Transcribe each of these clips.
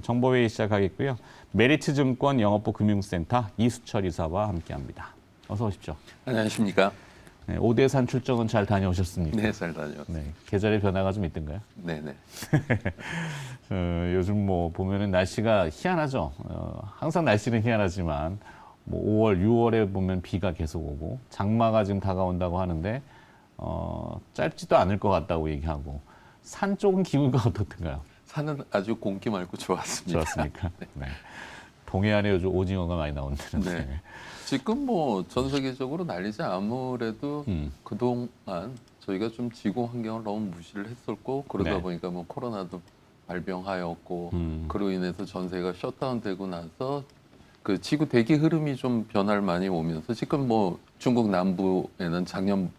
정보회의 시작하겠고요. 메리츠증권 영업부 금융센터 이수철 이사와 함께합니다. 어서 오십시오. 안녕하십니까. 네, 오대산 출정은 잘 다녀오셨습니까? 네, 잘 다녀왔습니다. 네, 계절의 변화가 좀 있던가요? 네네. 요즘 뭐 보면은 날씨가 희한하죠. 항상 날씨는 희한하지만 뭐 5월, 6월에 보면 비가 계속 오고 장마가 지금 다가온다고 하는데 짧지도 않을 것 같다고 얘기하고 산 쪽은 기분가 어떻던가요? 산은 아주 공기 맑고 좋았습니다. 좋았습니까? 네. 동해안에 요즘 오징어가 많이 나온다는데. 네. 지금 뭐 전 세계적으로 난리지. 아무래도 그동안 저희가 좀 지구 환경을 너무 무시를 했었고 그러다 네. 보니까 뭐 코로나도 발병하였고 그로 인해서 전세가 셧다운되고 나서 그 지구 대기 흐름이 좀 변화를 많이 오면서 지금 뭐 중국 남부에는 작년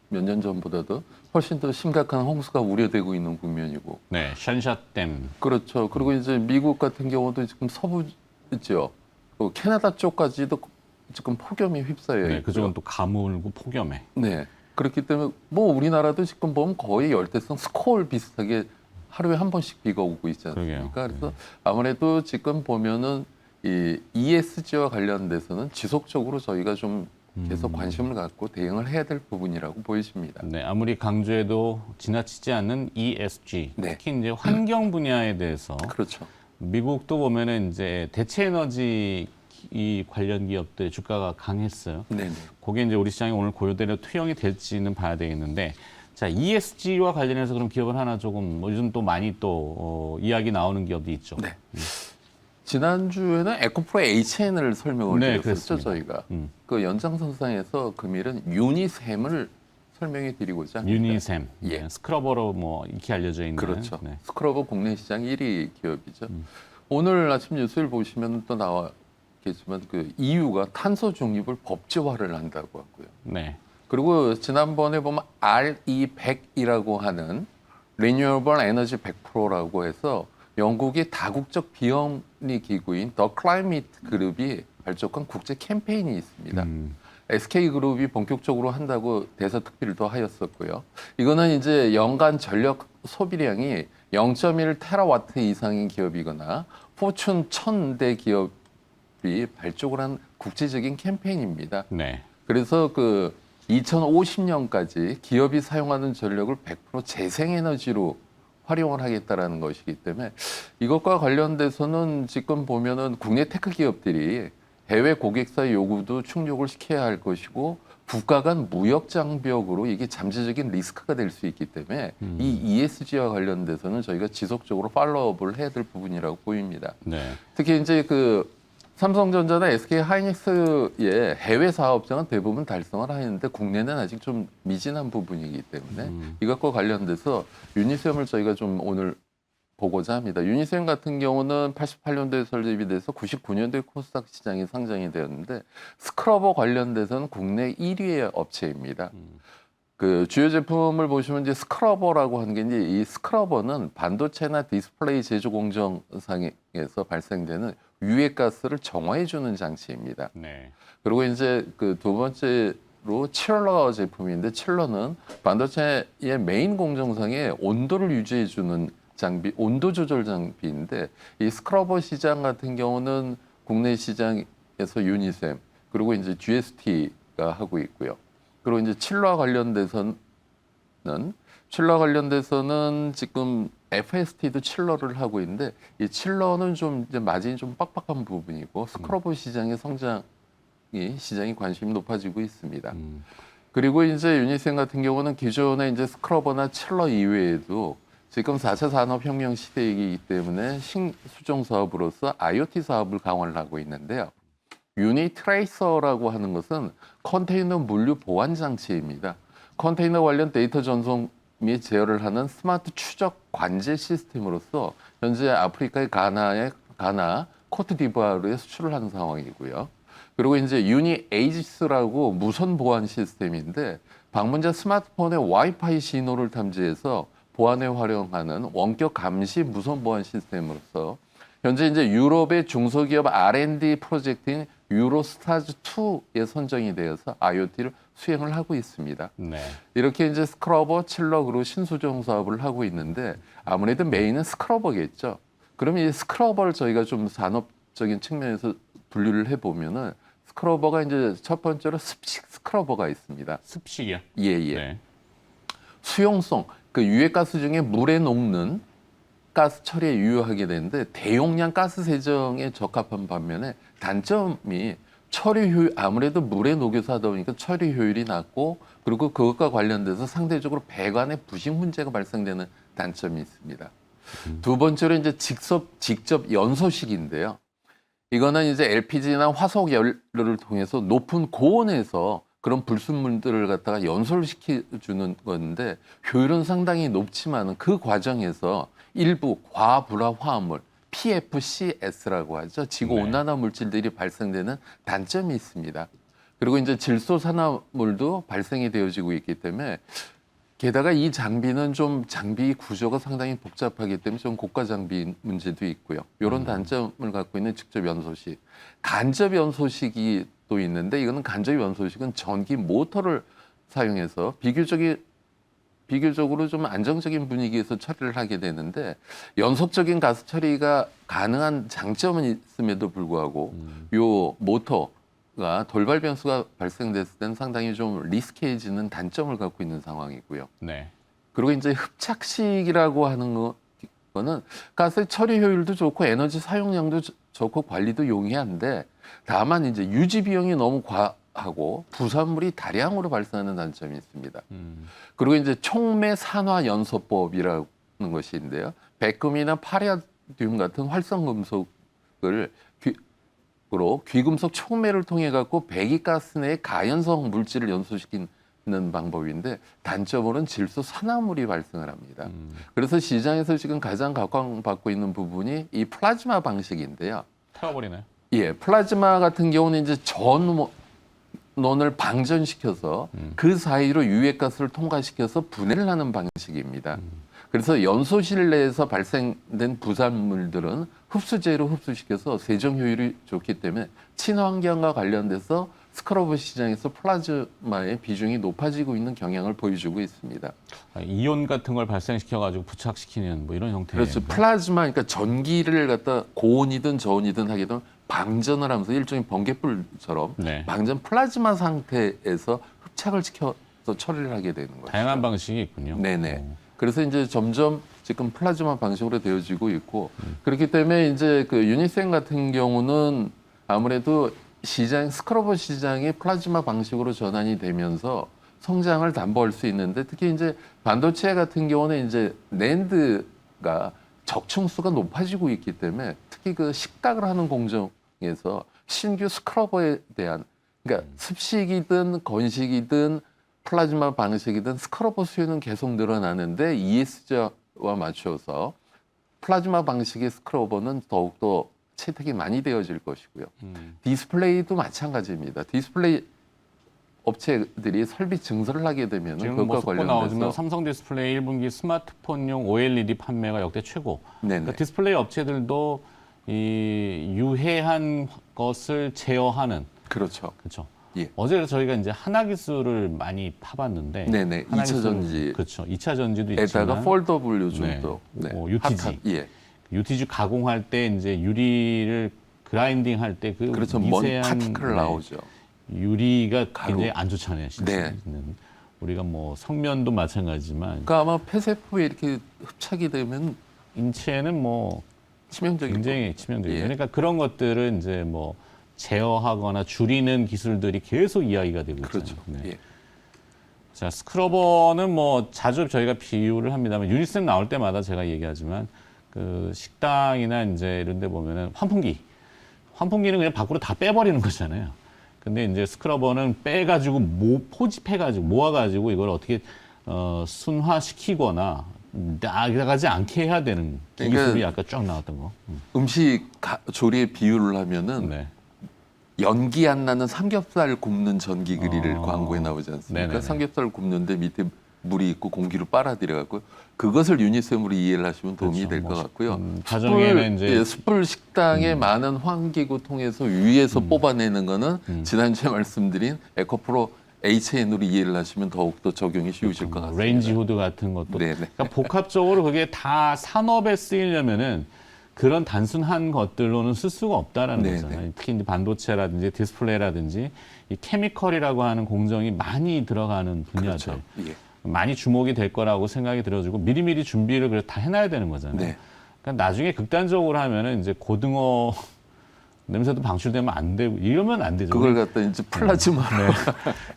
몇 년 전보다도 훨씬 더 심각한 홍수가 우려되고 있는 국면이고. 네, 샨샤댐. 그렇죠. 그리고 이제 미국 같은 경우도 지금 서부죠. 그 캐나다 쪽까지도 지금 폭염이 휩싸여 있고요. 네, 그쪽은 또 가물고 폭염에. 네. 그렇기 때문에 뭐 우리나라도 지금 보면 거의 열대성 스콜 비슷하게 하루에 한 번씩 비가 오고 있지 않습니까? 그러게요. 그래서 아무래도 지금 보면은 이 ESG와 관련돼서는 지속적으로 저희가 좀 계속 관심을 갖고 대응을 해야 될 부분이라고 보여집니다. 네, 아무리 강조해도 지나치지 않는 ESG, 네. 특히 이제 환경 분야에 대해서 그렇죠. 미국도 보면은 이제 대체 에너지 이 관련 기업들 주가가 강했어요. 네네. 그게 이제 우리 시장에 오늘 고려대로 투영이 될지는 봐야 되겠는데, 자 ESG와 관련해서 그럼 기업을 하나 조금 뭐 요즘 또 많이 또 이야기 나오는 기업도 있죠. 네. 지난주에는 에코프로 HN을 설명을 네, 드렸었죠, 그랬습니다. 저희가. 그 연장선상에서 금일은 유니샘을 설명해 드리고자 합니다. 유니샘, 예. 네, 스크러버로 뭐 익히 알려져 있는. 그렇죠. 네. 스크러버 국내 시장 1위 기업이죠. 오늘 아침 뉴스를 보시면 또 나왔겠지만 그 EU가 탄소 중립을 법제화를 한다고 하고요. 네. 그리고 지난번에 보면 RE100이라고 하는 Renewable Energy 100%라고 해서 영국의 다국적 비영리 기구인 더 클라이밋 그룹이 발족한 국제 캠페인이 있습니다. SK그룹이 본격적으로 한다고 대서특필도 하였었고요. 이거는 이제 연간 전력 소비량이 0.1 테라와트 이상인 기업이거나 포춘 1000대 기업이 발족을 한 국제적인 캠페인입니다. 네. 그래서 그 2050년까지 기업이 사용하는 전력을 100% 재생에너지로 활용을 하겠다라는 것이기 때문에 이것과 관련돼서는 지금 보면은 국내 테크 기업들이 해외 고객사의 요구도 충족을 시켜야 할 것이고 국가 간 무역 장벽으로 이게 잠재적인 리스크가 될 수 있기 때문에 이 ESG와 관련돼서는 저희가 지속적으로 팔로우업을 해야 될 부분이라고 보입니다. 네. 특히 이제 그 삼성전자나 SK 하이닉스의 해외 사업장은 대부분 달성을 하는데 국내는 아직 좀 미진한 부분이기 때문에 이것과 관련돼서 유니셈을 저희가 좀 오늘 보고자 합니다. 유니셈 같은 경우는 88년도에 설립이 돼서 99년도에 코스닥 시장에 상장이 되었는데 스크러버 관련돼서는 국내 1위의 업체입니다. 그 주요 제품을 보시면 이제 스크러버라고 하는 게 이제 이 스크러버는 반도체나 디스플레이 제조 공정상에서 발생되는 유해가스를 정화해 주는 장치입니다. 네. 그리고 이제 그 두 번째로 칠러 제품인데 칠러는 반도체의 메인 공정상에 온도를 유지해 주는 장비, 온도 조절 장비인데 이 스크러버 시장 같은 경우는 국내 시장에서 유니셈 그리고 이제 GST가 하고 있고요. 그리고 이제 칠러와 관련돼서는 지금 FST도 칠러를 하고 있는데 이 칠러는 좀 이제 마진이 좀 빡빡한 부분이고 스크러버 시장의 시장이 관심이 높아지고 있습니다. 그리고 이제 유니셈 같은 경우는 기존에 이제 스크러버나 칠러 이외에도 지금 4차 산업혁명 시대이기 때문에 신수종 사업으로서 IoT 사업을 강화를 하고 있는데요. 유니트레이서라고 하는 것은 컨테이너 물류 보안 장치입니다. 컨테이너 관련 데이터 전송 및 제어를 하는 스마트 추적 관제 시스템으로서 현재 아프리카의 가나, 코트디부아르에 수출을 하는 상황이고요. 그리고 이제 유니에이지스라고 무선 보안 시스템인데 방문자 스마트폰의 와이파이 신호를 탐지해서 보안에 활용하는 원격 감시 무선 보안 시스템으로서 현재 이제 유럽의 중소기업 R&D 프로젝트인 유로스타즈2에 선정이 되어서 IoT를 수행을 하고 있습니다. 네. 이렇게 이제 스크러버, 칠러, 그리고 신수종 사업을 하고 있는데 아무래도 메인은 스크러버겠죠. 그러면 이 스크러버를 저희가 좀 산업적인 측면에서 분류를 해보면은 스크러버가 이제 첫 번째로 습식 스크러버가 있습니다. 습식이요? 예, 예. 네. 수용성, 그 유해가스 중에 물에 녹는 가스 처리에 유효하게 되는데 대용량 가스 세정에 적합한 반면에 단점이 처리 효율, 아무래도 물에 녹여서 하다 보니까 처리 효율이 낮고 그리고 그것과 관련돼서 상대적으로 배관에 부식 문제가 발생되는 단점이 있습니다. 두 번째로 이제 직접 연소식인데요. 이거는 이제 LPG나 화석 연료를 통해서 높은 고온에서 그런 불순물들을 갖다가 연소를 시켜주는 건데 효율은 상당히 높지만 그 과정에서 일부 과불화 화합물 PFCS라고 하죠. 지구 온난화 물질들이 발생되는 단점이 있습니다. 그리고 이제 질소 산화물도 발생이 되어지고 있기 때문에 게다가 이 장비는 좀 장비 구조가 상당히 복잡하기 때문에 좀 고가 장비 문제도 있고요. 이런 단점을 갖고 있는 직접 연소식. 간접 연소식이 또 있는데 이거는 간접 연소식은 전기 모터를 사용해서 비교적으로 좀 안정적인 분위기에서 처리를 하게 되는데 연속적인 가스 처리가 가능한 장점은 있음에도 불구하고 요 모터가 돌발 변수가 발생됐을 때는 상당히 좀 리스키해지는 단점을 갖고 있는 상황이고요. 네. 그리고 이제 흡착식이라고 하는 거는 가스 처리 효율도 좋고 에너지 사용량도 좋고 관리도 용이한데 다만 이제 유지 비용이 너무 과하고 부산물이 다량으로 발생하는 단점이 있습니다. 그리고 이제 촉매 산화 연소법이라는 것이 있는데요. 백금이나 파리아듐 같은 활성 금속을 귀금속 촉매를 통해 갖고 배기가스 내에 가연성 물질을 연소시키는 방법인데 단점으로는 질소 산화물이 발생을 합니다. 그래서 시장에서 지금 가장 각광받고 있는 부분이 이 플라즈마 방식인데요. 태워버리나요? 예, 플라즈마 같은 경우는 이제 전원을 방전시켜서 그 사이로 유해가스를 통과시켜서 분해를 하는 방식입니다. 그래서 연소실 내에서 발생된 부산물들은 흡수제로 흡수시켜서 세정 효율이 좋기 때문에 친환경과 관련돼서 스크러버 시장에서 플라즈마의 비중이 높아지고 있는 경향을 보여주고 있습니다. 이온 같은 걸 발생시켜가지고 부착시키는 뭐 이런 형태의. 그렇죠. 플라즈마, 그러니까 전기를 갖다 고온이든 저온이든 하게 되면 방전을 하면서 일종의 번개불처럼 네. 방전 플라즈마 상태에서 흡착을 시켜서 처리를 하게 되는 거죠. 다양한 방식이 있군요. 네네. 그래서 이제 점점 지금 플라즈마 방식으로 되어지고 있고 그렇기 때문에 이제 그 유니센 같은 경우는 아무래도 스크러버 시장이 플라즈마 방식으로 전환이 되면서 성장을 담보할 수 있는데 특히 이제 반도체 같은 경우는 이제 낸드가 적층수가 높아지고 있기 때문에 특히 그 식각을 하는 공정에서 신규 스크러버에 대한 그러니까 습식이든 건식이든 플라즈마 방식이든 스크러버 수요는 계속 늘어나는데 ESG와 맞춰서 플라즈마 방식의 스크러버는 더욱더 채택이 많이 되어질 것이고요. 디스플레이도 마찬가지입니다. 디스플레이 업체들이 설비 증설을 하게 되면 지금 그것과 뭐 관련해서 나오지만 삼성 디스플레이 1분기 스마트폰용 OLED 판매가 역대 최고. 그러니까 디스플레이 업체들도 이 유해한 것을 제어하는. 그렇죠. 그렇죠. 예. 어제 저희가 이제 하나기술을 많이 파봤는데. 네네. 2차 전지. 그렇죠. 2차 전지도 에다가 있지만. 폴더블 요즘도. 네. UTG. 예. UTG 가공할 때 이제 유리를 그라인딩 할 때 그 그렇죠. 먼 미세한 파티클 나오죠. 유리가 가루. 굉장히 안 좋잖아요. 실제는. 우리가 뭐 성면도 마찬가지지만 그러니까 아마 폐세포에 이렇게 흡착이 되면 인체는 뭐 치명적인 굉장히 치명적이에요. 예. 그러니까 그런 것들은 이제 뭐 제어하거나 줄이는 기술들이 계속 이야기가 되고 그렇죠. 있잖아요. 네. 예. 자, 스크러버는 뭐 자주 저희가 비유를 합니다만 유니센 나올 때마다 제가 얘기하지만 그 식당이나 이제 이런 데 보면은 환풍기는 그냥 밖으로 다 빼버리는 거잖아요. 근데 이제 스크러버는 빼가지고 포집해가지고 모아가지고 이걸 어떻게 순화시키거나 나가지 않게 해야 되는 기술이 아까 쫙 나왔던 거. 음식 조리에 비유를 하면은 네. 연기 안 나는 삼겹살 굽는 전기 그릴 어. 광고에 나오지 않습니까? 네네네. 삼겹살 굽는데 밑에 물이 있고 공기로 빨아들여 갖고 그것을 유니셈으로 이해를 하시면 도움이 그렇죠. 될 것 같고요. 가정에는 이제 숯불 식당에 많은 환기구 통해서 위에서 뽑아내는 거는 지난주에 말씀드린 에코프로 HN으로 이해를 하시면 더욱더 적용이 쉬우실 것 같습니다. 레인지 후드 같은 것도. 네네. 그러니까 복합적으로 그게 다 산업에 쓰이려면은 그런 단순한 것들로는 쓸 수가 없다라는 네, 거잖아요. 네. 특히 이제 반도체라든지 디스플레이라든지 이 케미컬이라고 하는 공정이 많이 들어가는 분야들. 그렇죠. 예. 많이 주목이 될 거라고 생각이 들어지고 미리미리 준비를 그래 다 해놔야 되는 거잖아요. 네. 그러니까 나중에 극단적으로 하면은 이제 고등어 냄새도 방출되면 안 되고 이러면 안 되죠. 그걸 갖다 이제 플라즈마로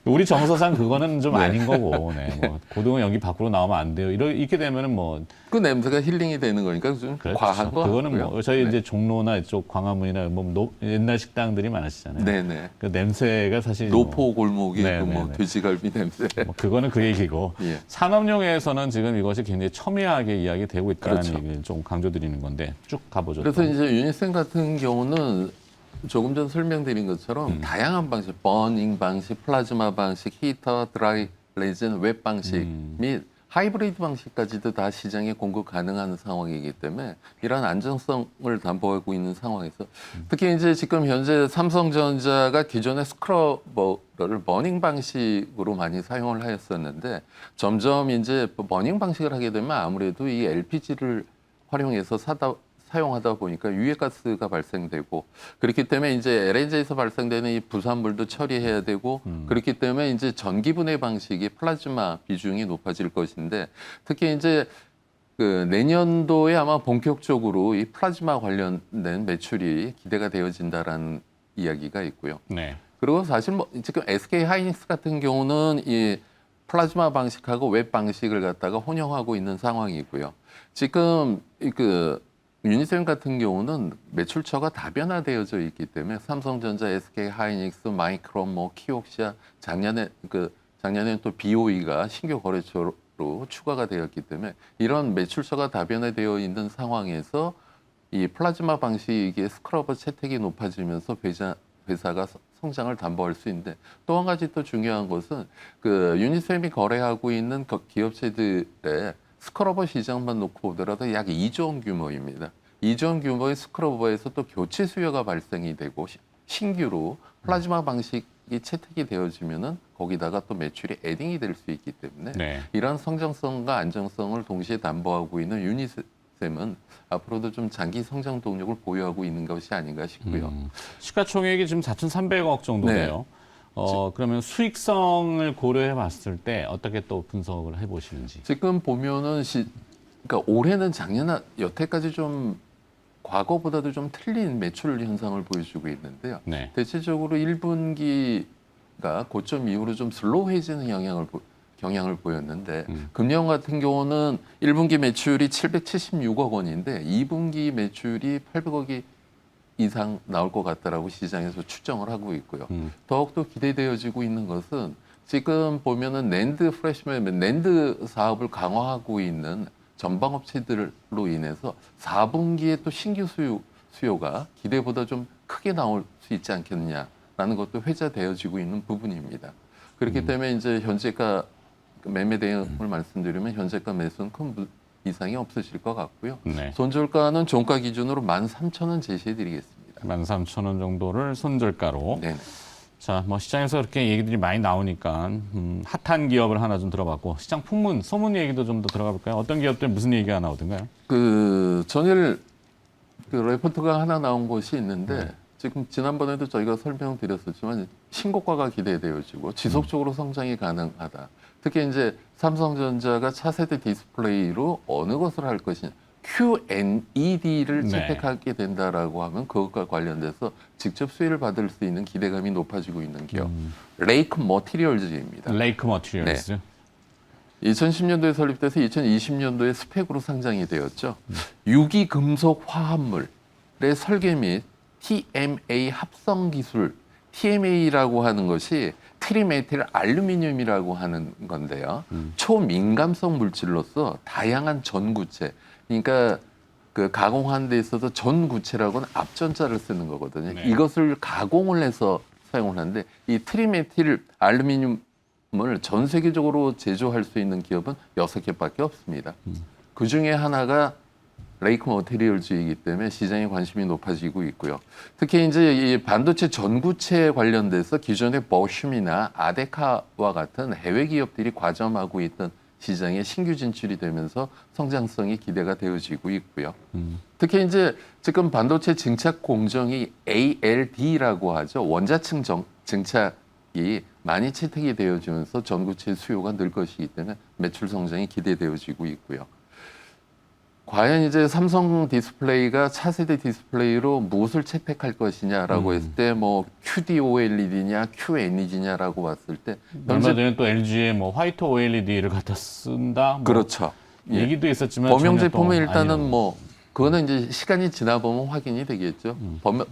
우리 정서상 그거는 좀 네. 아닌 거고, 네, 뭐 고등어 연기 밖으로 나오면 안 돼요. 이렇게 되면은 뭐 그 냄새가 힐링이 되는 거니까 좀 그렇죠. 과한 거 그거는 같고요. 뭐 저희 네. 이제 종로나 이쪽 광화문이나 뭐 옛날 식당들이 많으시잖아요. 네네. 그 냄새가 사실 노포 골목이 네, 그 뭐 네, 네. 돼지갈비 냄새. 뭐 그거는 그 얘기고 예. 산업용에서는 지금 이것이 굉장히 첨예하게 이야기되고 있다는 그렇죠. 얘기를 좀 강조드리는 건데 쭉 가보죠. 그래서 또. 이제 유니센 같은 경우는 조금 전 설명드린 것처럼 다양한 방식, 버닝 방식, 플라즈마 방식, 히터, 드라이 레진, 웹 방식 및 하이브리드 방식까지도 다 시장에 공급 가능한 상황이기 때문에 이러한 안정성을 담보하고 있는 상황에서 특히 이제 지금 현재 삼성전자가 기존의 스크러버를 버닝 방식으로 많이 사용을 하였었는데 점점 이제 버닝 방식을 하게 되면 아무래도 이 LPG를 활용해서 사용하다 보니까 유해가스가 발생되고 그렇기 때문에 이제 LNG에서 발생되는 이 부산물도 처리해야 되고 그렇기 때문에 이제 전기분해 방식이 플라즈마 비중이 높아질 것인데 특히 이제 그 내년도에 아마 본격적으로 이 플라즈마 관련된 매출이 기대가 되어진다라는 이야기가 있고요. 네. 그리고 사실 뭐 지금 SK 하이닉스 같은 경우는 이 플라즈마 방식하고 웹 방식을 갖다가 혼용하고 있는 상황이고요. 지금 그 유니셈 같은 경우는 매출처가 다변화되어져 있기 때문에 삼성전자, SK 하이닉스, 마이크론, 뭐 키옥시아 작년에 또 BOE가 신규 거래처로 추가가 되었기 때문에 이런 매출처가 다변화되어 있는 상황에서 이 플라즈마 방식의 스크러버 채택이 높아지면서 회사가 성장을 담보할 수 있는데 또 한 가지 또 중요한 것은 그 유니셈이 거래하고 있는 기업체들의 스크러버 시장만 놓고 보더라도 약 2조 원 규모입니다. 2조 원 규모의 스크러버에서 또 교체 수요가 발생이 되고 신규로 플라즈마 방식이 채택이 되어지면은 거기다가 또 매출이 애딩이 될 수 있기 때문에 네. 이런 성장성과 안정성을 동시에 담보하고 있는 유니셈은 앞으로도 좀 장기 성장 동력을 보유하고 있는 것이 아닌가 싶고요. 시가총액이 지금 4,300억 정도 돼요. 그러면 수익성을 고려해 봤을 때 어떻게 또 분석을 해 보시는지. 지금 보면은 그러니까 올해는 작년 여태까지 좀 과거보다도 좀 틀린 매출 현상을 보여주고 있는데요. 네. 대체적으로 1분기가 고점 이후로 좀 슬로우해지는 경향을 보였는데 금년 같은 경우는 1분기 매출이 776억 원인데 2분기 매출이 800억이 이상 나올 것 같다라고 시장에서 추정을 하고 있고요. 더욱더 기대되어지고 있는 것은 지금 보면은 낸드 사업을 강화하고 있는 전방업체들로 인해서 4분기에 또 신규 수요가 기대보다 좀 크게 나올 수 있지 않겠느냐라는 것도 회자되어지고 있는 부분입니다. 그렇기 때문에 이제 현재가 매매 대응을 말씀드리면 현재가 매수는 큰 이상이 없으실 것 같고요. 네. 손절가는 종가 기준으로 13,000원 제시해드리겠습니다. 13,000원 정도를 손절가로. 네. 자, 뭐 시장에서 그렇게 얘기들이 많이 나오니까 핫한 기업을 하나 좀 들어봤고 시장 풍문, 소문 얘기도 좀 더 들어가 볼까요? 어떤 기업들 무슨 얘기가 나오던가요? 그 전일 그 레포트가 하나 나온 것이 있는데 지금 지난번에도 저희가 설명드렸었지만 신고가가 기대되어지고 지속적으로 성장이 가능하다. 특히 이제 삼성전자가 차세대 디스플레이로 어느 것을 할 것이냐. QNED를 네. 채택하게 된다라고 하면 그것과 관련돼서 직접 수혜를 받을 수 있는 기대감이 높아지고 있는 기업. 레이크 머티리얼즈입니다. 레이크 머티리얼스. 2010년도에 설립돼서 2020년도에 스펙으로 상장이 되었죠. 유기 금속 화합물의 설계 및 TMA 합성 기술, TMA라고 하는 것이 트리메틸 알루미늄이라고 하는 건데요. 초민감성 물질로서 다양한 전구체, 그러니까 그 가공하는 데 있어서 전구체라고는 앞전자를 쓰는 거거든요. 네. 이것을 가공을 해서 사용을 하는데 이 트리메틸 알루미늄을 전 세계적으로 제조할 수 있는 기업은 6개밖에 없습니다. 그 중에 하나가 레이크 머티리얼즈이기 때문에 시장에 관심이 높아지고 있고요. 특히 이제 이 반도체 전구체에 관련돼서 기존의 버슘이나 아데카와 같은 해외 기업들이 과점하고 있던 시장에 신규 진출이 되면서 성장성이 기대가 되어지고 있고요. 특히 이제 지금 반도체 증착 공정이 ALD라고 하죠. 원자층 증착이 많이 채택이 되어지면서 전구체 수요가 늘 것이기 때문에 매출 성장이 기대되어지고 있고요. 과연 이제 삼성 디스플레이가 차세대 디스플레이로 무엇을 채택할 것이냐라고 했을 때 뭐 QD-OLED냐 QNED냐라고 봤을 때 얼마 전에 또 LG에 뭐 화이트 OLED를 갖다 쓴다. 뭐 그렇죠. 예. 얘기도 있었지만 범용 전혀 또 제품은 일단은 아니라고. 뭐 그거는 이제 시간이 지나보면 확인이 되겠죠.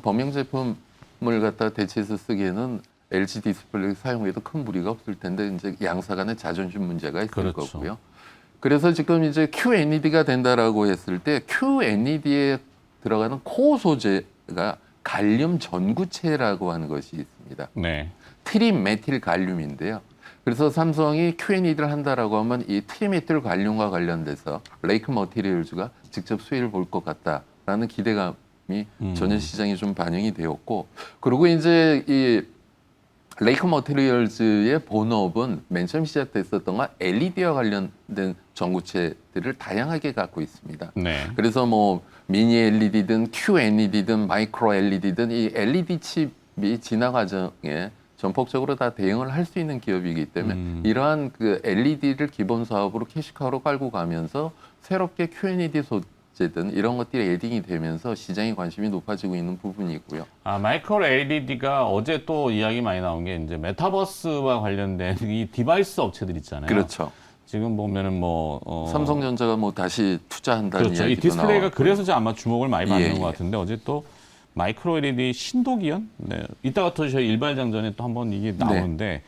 범용 제품을 갖다 대체해서 쓰기에는 LG 디스플레이 사용에도 큰 무리가 없을 텐데 이제 양사 간의 자존심 문제가 있을 그렇죠. 거고요. 그래서 지금 이제 QNED가 된다라고 했을 때 QNED에 들어가는 코어 소재가 갈륨 전구체라고 하는 것이 있습니다. 네. 트리메틸 갈륨인데요. 그래서 삼성이 QNED를 한다라고 하면 이 트리메틸 갈륨과 관련돼서 레이크 머티리얼즈가 직접 수혜를 볼 것 같다라는 기대감이 전혀 시장에 좀 반영이 되었고, 그리고 이제 이 레이크 머티리얼즈의 본업은 맨 처음 시작됐었던 건 LED와 관련된 전구체들을 다양하게 갖고 있습니다. 네. 그래서 뭐 미니 LED든 QNED든 마이크로 LED든 이 LED 칩이 진화 과정에 전폭적으로 다 대응을 할 수 있는 기업이기 때문에 이러한 그 LED를 기본 사업으로 캐시카우로 깔고 가면서 새롭게 QNED 소재든 이런 것들이 에딩이 되면서 시장의 관심이 높아지고 있는 부분이고요. 아, 마이크로 LED가 어제 또 이야기 많이 나온 게 이제 메타버스와 관련된 이 디바이스 업체들 있잖아요. 그렇죠. 지금 보면은 뭐 삼성전자가 뭐 다시 투자한다는 그렇죠. 이 이야기도 디스플레이가 나왔고. 그래서 이제 아마 주목을 많이 받는 예, 예. 것 같은데 어제 또 마이크로 LED 신도기현, 네. 이따가 또 저희 일발장전에 또 한번 이게 나오는데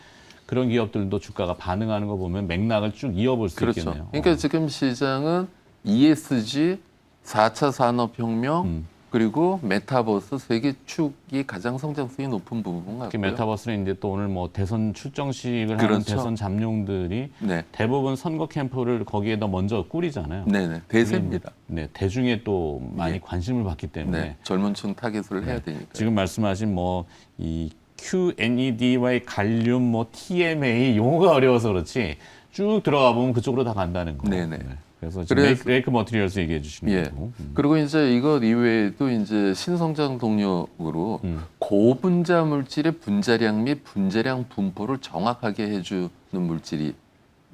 그런 기업들도 주가가 반응하는 거 보면 맥락을 쭉 이어볼 수 그렇죠. 있겠네요. 그러니까 지금 시장은 ESG, 4차 산업혁명, 그리고 메타버스 세 개 축이 가장 성장성이 높은 부분 특히 같고요. 메타버스는 이제 또 오늘 뭐 대선 출정식을 하는 그렇죠. 대선 잠룡들이 네, 대부분 선거 캠프를 거기에다 먼저 꾸리잖아요. 네네 대세입니다. 네, 대중에 또 많이 예. 관심을 받기 때문에 네, 젊은층 타겟을 해야 되니까. 지금 말씀하신 뭐 이 QNED와의 갈륨, 뭐 TMA 용어가 어려워서 그렇지 쭉 들어가 보면 그쪽으로 다 간다는 거. 네네. 그래서 지금 레이크 머티리얼스 얘기해 주시는 예. 거고. 그리고 이제 이것 이외에도 이제 신성장 동력으로 고분자 물질의 분자량 및 분자량 분포를 정확하게 해주는 물질이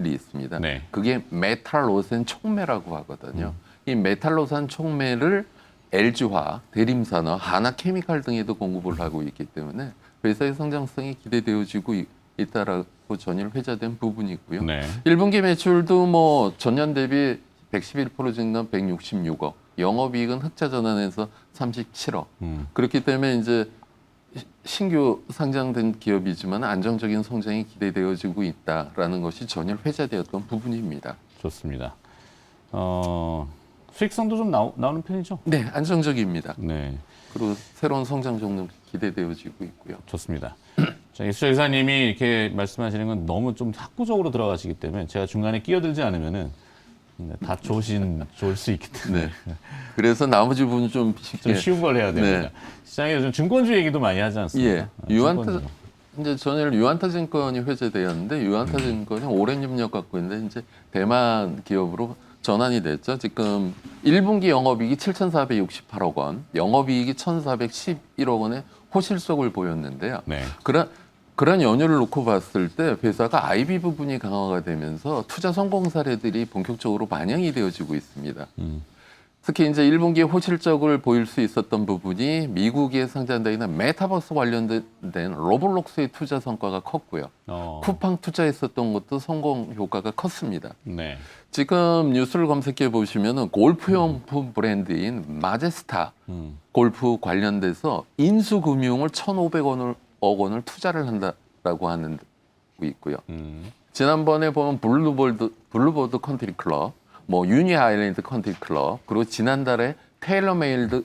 있습니다. 네. 그게 메탈로산 촉매라고 하거든요. 이 메탈로산 촉매를 LG화, 대림산업, 하나케미칼 등에도 공급을 하고 있기 때문에 회사의 성장성이 기대되어지고 있다라고 전일 회자된 부분이고요. 네. 1분기 매출도 뭐 전년 대비 111% 증가한 166억, 영업이익은 흑자 전환해서 37억. 그렇기 때문에 이제 신규 상장된 기업이지만 안정적인 성장이 기대되어지고 있다라는 것이 전일 회자되었던 부분입니다. 좋습니다. 수익성도 좀 나오는 편이죠? 네, 안정적입니다. 네. 그리고 새로운 성장 종목 기대되어지고 있고요. 좋습니다. 자, 이수철 이사님이 이렇게 말씀하시는 건 너무 좀 학구적으로 들어가시기 때문에 제가 중간에 끼어들지 않으면은 다 좋을 수 있기 때문에 네. 그래서 나머지 부분 좀 좀 쉬운 걸 해야 됩니다. 네. 시장에 요즘 증권주 얘기도 많이 하지 않습니까? 예, 유한타 증권주. 이제 전일 유한타 증권이 회자되었는데 유한타 증권이 오랜 협력 갖고 있는데 이제 대만 기업으로 전환이 됐죠. 지금 1분기 영업이익이 7,468억 원, 영업이익이 1,411억 원의 호실속을 보였는데요. 네. 그런 연유를 놓고 봤을 때 회사가 IB 부분이 강화가 되면서 투자 성공 사례들이 본격적으로 반영이 되어지고 있습니다. 특히 이제 1분기에 호실적을 보일 수 있었던 부분이 미국에 상장되어 있는 메타버스 관련된 로블록스의 투자 성과가 컸고요. 쿠팡 투자했었던 것도 성공 효과가 컸습니다. 네. 지금 뉴스를 검색해 보시면은 골프용품 브랜드인 마제스타 골프 관련돼서 인수금융을 1,500억 원을 투자를 한다라고 하는 거 있고요. 지난번에 보면 블루보드 컨트리 클럽, 뭐 유니 아일랜드 컨트리 클럽, 그리고 지난달에 테일러메이드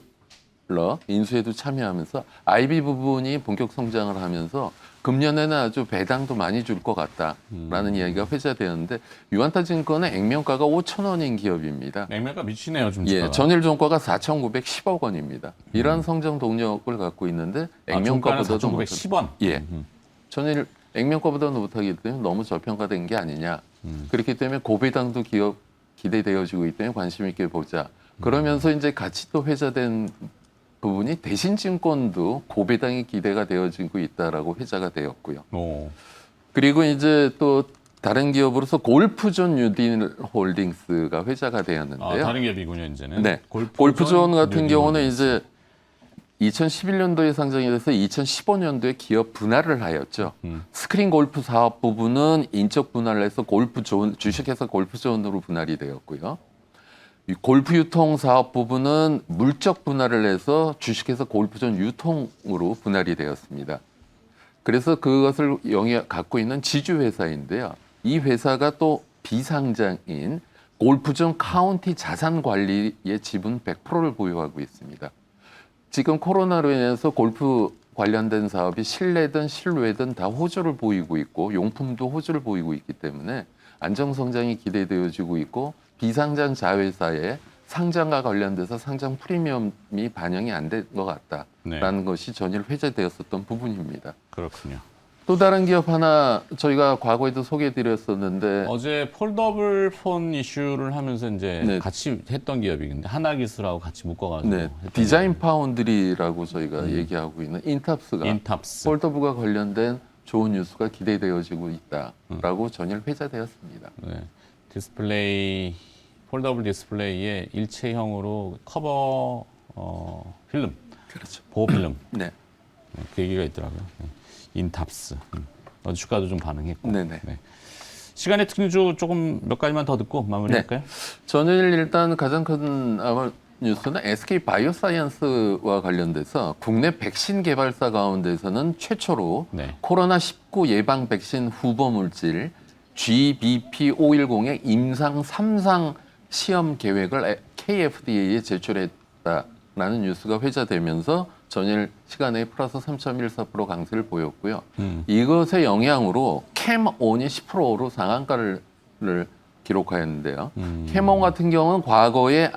인수에도 참여하면서 IB 부분이 본격 성장을 하면서 금년에는 아주 배당도 많이 줄 것 같다라는 이야기가 회자되었는데 유한타 증권의 액면가가 5,000원인 기업입니다. 액면가 미치네요, 좀. 예, 전일 종가가 4,910억 원입니다. 이러한 성장 동력을 갖고 있는데 액면가보다도 4,910원. 예, 전일 액면가보다는 못하기 때문에 너무 저평가된 게 아니냐. 그렇기 때문에 고배당도 기대되어지고 있기 때문에 관심 있게 보자. 그러면서 이제 같이 또 회자된 부분이 대신증권도 고배당이 기대가 되어지고 있다라고 회자가 되었고요. 오. 그리고 이제 또 다른 기업으로서 골프존 뉴딜 홀딩스가 회자가 되었는데요. 다른 기업이군요, 이제는. 네. 골프존 같은 뉴딜 경우는 홀딩스. 이제 2011년도에 상장이 돼서 2015년도에 기업 분할을 하였죠. 스크린 골프 사업 부분은 인적 분할을 해서 골프존 주식회사 골프존으로 분할이 되었고요. 이 골프 유통 사업 부분은 물적 분할을 해서 주식회사 골프존 유통으로 분할이 되었습니다. 그래서 그것을 갖고 있는 지주 회사인데요. 이 회사가 또 비상장인 골프존 카운티 자산관리의 지분 100%를 보유하고 있습니다. 지금 코로나로 인해서 골프 관련된 사업이 실내든 실외든 다 호조를 보이고 있고 용품도 호조를 보이고 있기 때문에 안정성장이 기대되어지고 있고 비상장 자회사의 상장과 관련돼서 상장 프리미엄이 반영이 안 된 것 같다라는 것이 전일 회자되었었던 부분입니다. 그렇군요. 또 다른 기업 하나 저희가 과거에도 소개해드렸었는데 어제 폴더블 폰 이슈를 하면서 이제 네. 같이 했던 기업이긴데 하나기술하고 같이 묶어가지고 네, 했던 디자인 파운드리라고 저희가 얘기하고 있는 인탑스가 인탑스. 폴더블과 관련된 좋은 뉴스가 기대되어지고 있다라고 전일 회자되었습니다. 네. 디스플레이 폴더블 디스플레이에 일체형으로 커버 필름, 그렇죠. 보호 필름 네, 그 얘기가 있더라고요. 네. 인탑스. 어제 주가도 좀 반응했고. 네네. 네. 시간의 특징주 조금 몇 가지만 더 듣고 마무리할까요? 전일 일단 가장 큰 아마 뉴스는 SK 바이오사이언스와 관련돼서 국내 백신 개발사 가운데서는 최초로 네. 코로나19 예방 백신 후보 물질 GBP510의 임상 3상 시험 계획을 KFDA에 제출했다라는 뉴스가 회자되면서 전일 시간에 플러스 3.14% 강세를 보였고요. 이것의 영향으로 캠온이 10%로 상한가를 기록하였는데요. 캠온 같은 경우는 과거에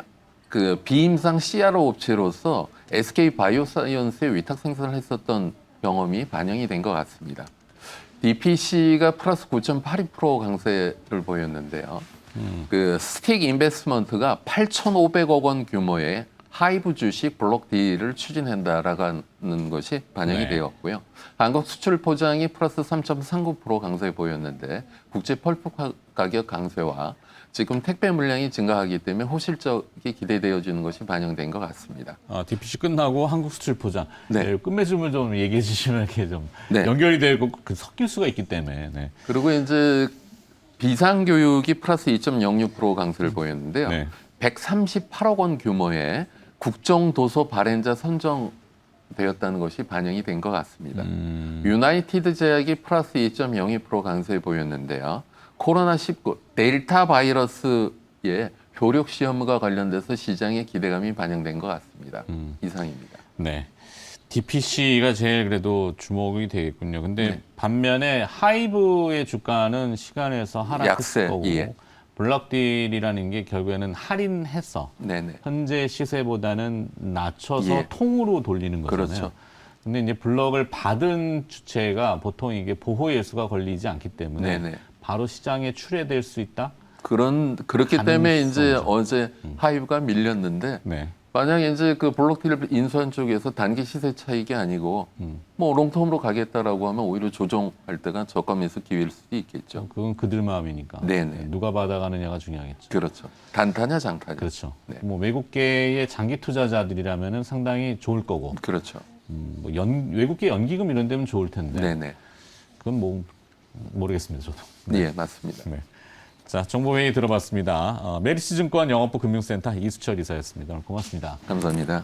그 비임상 CRO 업체로서 SK 바이오사이언스에 위탁 생산을 했었던 경험이 반영이 된 것 같습니다. DPC가 플러스 9.82% 강세를 보였는데요. 그 스틱 인베스트먼트가 8,500억 원 규모의 하이브 주식 블록 딜을 추진한다라는 것이 반영이 네. 되었고요. 한국 수출 포장이 플러스 3.39% 강세 보였는데 국제 펄프 가격 강세와 지금 택배 물량이 증가하기 때문에 호실적이 기대되어지는 것이 반영된 것 같습니다. DPC 끝나고 한국 수출 포장. 네. 네, 끝맺음을 좀 얘기해 주시면 이렇게 좀 네. 연결이 되고 섞일 수가 있기 때문에. 네. 그리고 이제 비상교육이 플러스 2.06% 강세를 보였는데요. 네. 138억 원 규모의 국정도서 발행자 선정되었다는 것이 반영이 된 것 같습니다. 유나이티드 제약이 플러스 2.02% 강세 보였는데요. 코로나19 델타 바이러스의 효력 시험과 관련돼서 시장의 기대감이 반영된 것 같습니다. 이상입니다. 네. DPC가 제일 그래도 주목이 되겠군요. 근데 네. 반면에 하이브의 주가는 시간에서 약세, 하락했을 거고 예. 블락딜이라는 게 결국에는 할인해서 네네. 현재 시세보다는 낮춰서 예. 통으로 돌리는 거잖아요. 그렇죠. 근데 이제 블럭을 받은 주체가 보통 이게 보호 예수가 걸리지 않기 때문에 네네. 바로 시장에 출회될 수 있다. 그렇기 때문에 이제 가능성이죠. 어제 하이브가 밀렸는데 네. 만약에 이제 그 블록딜을 인수한 쪽에서 단기 시세 차익이 아니고 뭐 롱텀으로 가겠다라고 하면 오히려 조정할 때가 저가면서 기회일 수도 있겠죠. 그건 그들 마음이니까. 네네. 누가 받아가느냐가 중요하겠죠. 그렇죠. 단타냐 장타냐. 그렇죠. 네. 뭐 외국계의 장기 투자자들이라면은 상당히 좋을 거고, 그렇죠. 뭐 외국계 연기금 이런 데면 좋을 텐데, 네네. 그건 뭐 모르겠습니다, 저도. 네, 맞습니다. 네. 자, 정보회의 들어봤습니다. 메리츠증권 영업부 금융센터 이수철 이사였습니다. 오늘 고맙습니다. 감사합니다.